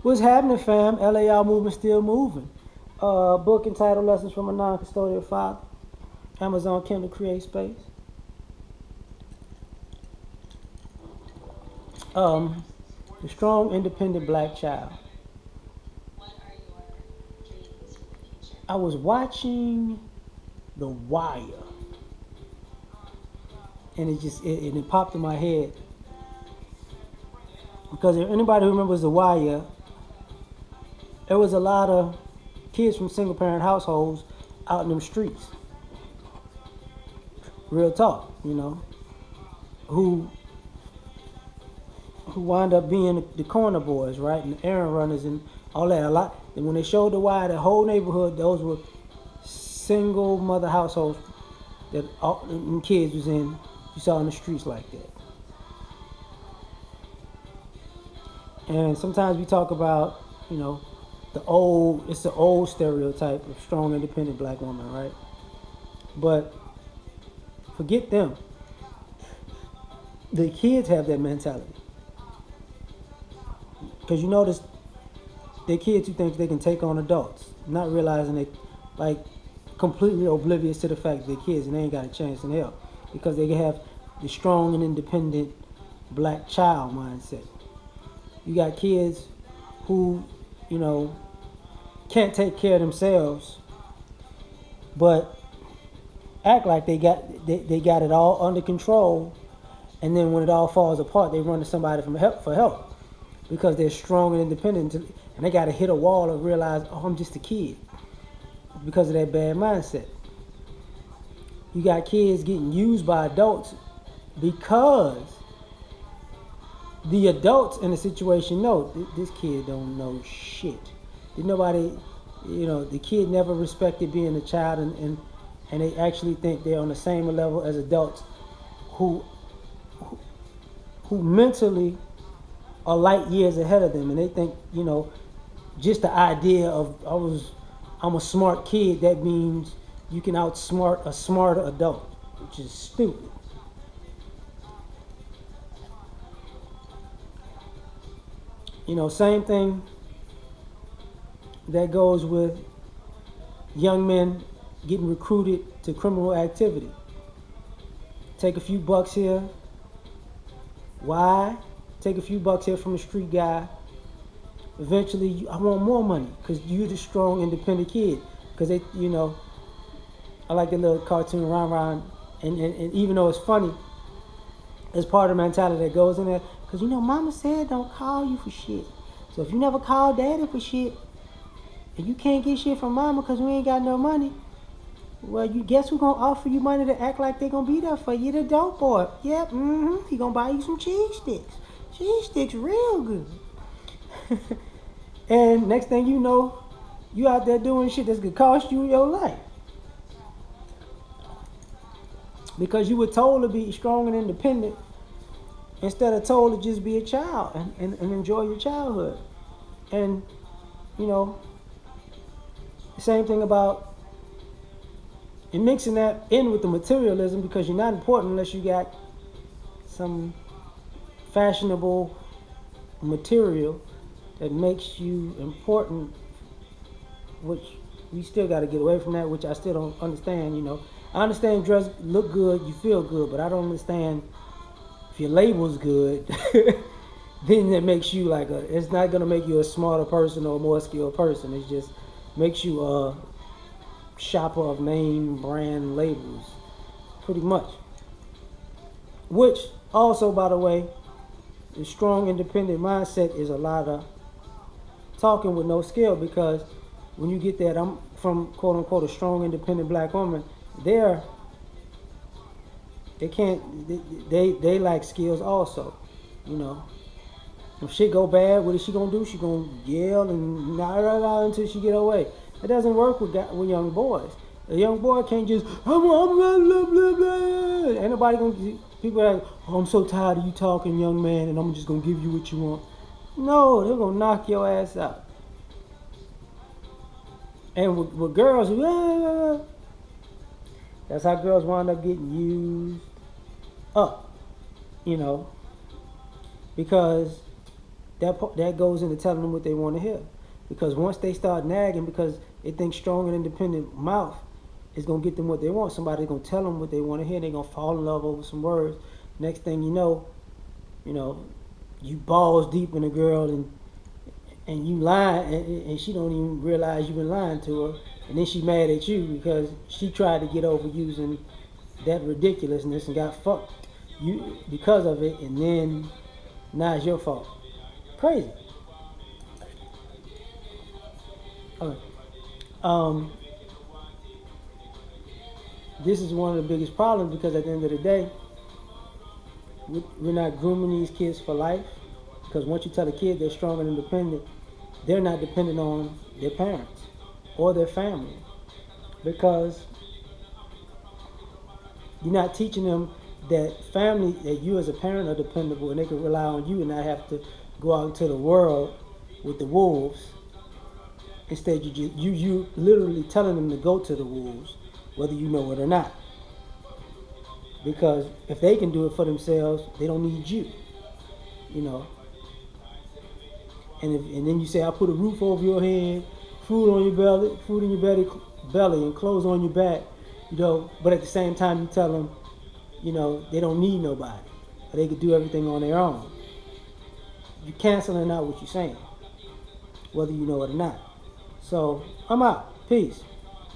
What's happening, fam? L.A.R movement still moving. Book entitled Lessons from a Non-Custodial Father. Amazon Kindle Create Space. Um, the strong, independent black child. I was watching The Wire, and it popped in my head because if anybody who remembers The Wire, there was a lot of kids from single parent households out in them streets. Real talk, who wind up being the corner boys, right, and the errand runners and all that. A lot. And when they showed The Wire, the whole neighborhood, those were single mother households that all them kids was in. You saw in the streets like that. And sometimes we talk about, it's the old stereotype of strong, independent black woman, right? But forget them. The kids have that mentality. Because you notice they're kids who think they can take on adults, not realizing they, like, completely oblivious to the fact that they're kids and they ain't got a chance in hell. Because they have the strong and independent black child mindset. You got kids who, can't take care of themselves, but act like they got it all under control, and then when it all falls apart, they run to somebody for help because they're strong and independent, and they got to hit a wall and realize, oh, I'm just a kid, because of that bad mindset. You got kids getting used by adults because the adults in the situation know this kid don't know shit. Nobody, the kid never respected being a child, and they actually think they're on the same level as adults who mentally are light years ahead of them, and they think, just the idea of I'm a smart kid, that means you can outsmart a smarter adult, which is stupid. Same thing that goes with young men getting recruited to criminal activity. Take a few bucks here. Why? Take a few bucks here from a street guy. Eventually, I want more money because you're the strong, independent kid. Because they, I like the little cartoon Ron, and even though it's funny, it's part of the mentality that goes in there. Because, mama said don't call you for shit. So if you never call daddy for shit, and you can't get shit from mama because we ain't got no money, well, you guess who's gonna offer you money to act like they gonna be there for you? The dope boy. Yep, he gonna buy you some cheese sticks. Cheese sticks real good. And next thing you know, you out there doing shit that's gonna cost you your life. Because you were told to be strong and independent instead of told to just be a child and enjoy your childhood. And, the same thing about and mixing that in with the materialism, because you're not important unless you got some fashionable material that makes you important, which we still got to get away from that, which I still don't understand. I understand dress look good, you feel good, but I don't understand if your label's good, then it makes you it's not going to make you a smarter person or a more skilled person. It just makes you a shopper of name brand labels, pretty much. Which also, by the way, the strong independent mindset is a lot of talking with no skill, because when you get that, I'm from quote unquote a strong independent black woman, they lack skills also. If shit go bad, what is she gonna do? She gonna yell and nah until she get away. It doesn't work with young boys. A young boy can't just I'm blah, blah, blah, blah. Ain't nobody gonna. People are like, oh, I'm so tired of you talking, young man, and I'm just gonna give you what you want. No, they're gonna knock your ass out. And with girls, that's how girls wind up getting used up, because that goes into telling them what they want to hear. Because once they start nagging, because they think strong and independent mouth is gonna get them what they want, somebody's gonna tell them what they want to hear. They're gonna fall in love over some words. Next thing you know, you balls deep in a girl and you lie and she don't even realize you've been lying to her, and then she mad at you because she tried to get over using that ridiculousness and got fucked you because of it, and then now it's your fault. Crazy. Okay. Um, this is one of the biggest problems because at the end of the day, we're not grooming these kids for life. Because once you tell a kid they're strong and independent, they're not dependent on their parents or their family. Because you're not teaching them that family, that you as a parent are dependable and they can rely on you and not have to go out into the world with the wolves. Instead, you literally telling them to go to the wolves, whether you know it or not. Because if they can do it for themselves, they don't need you. You know. And then you say, I put a roof over your head, food on your belly, food in your belly, and clothes on your back. You know. But at the same time, you tell them, they don't need nobody. They could do everything on their own. You're canceling out what you're saying, whether you know it or not. So I'm out. Peace.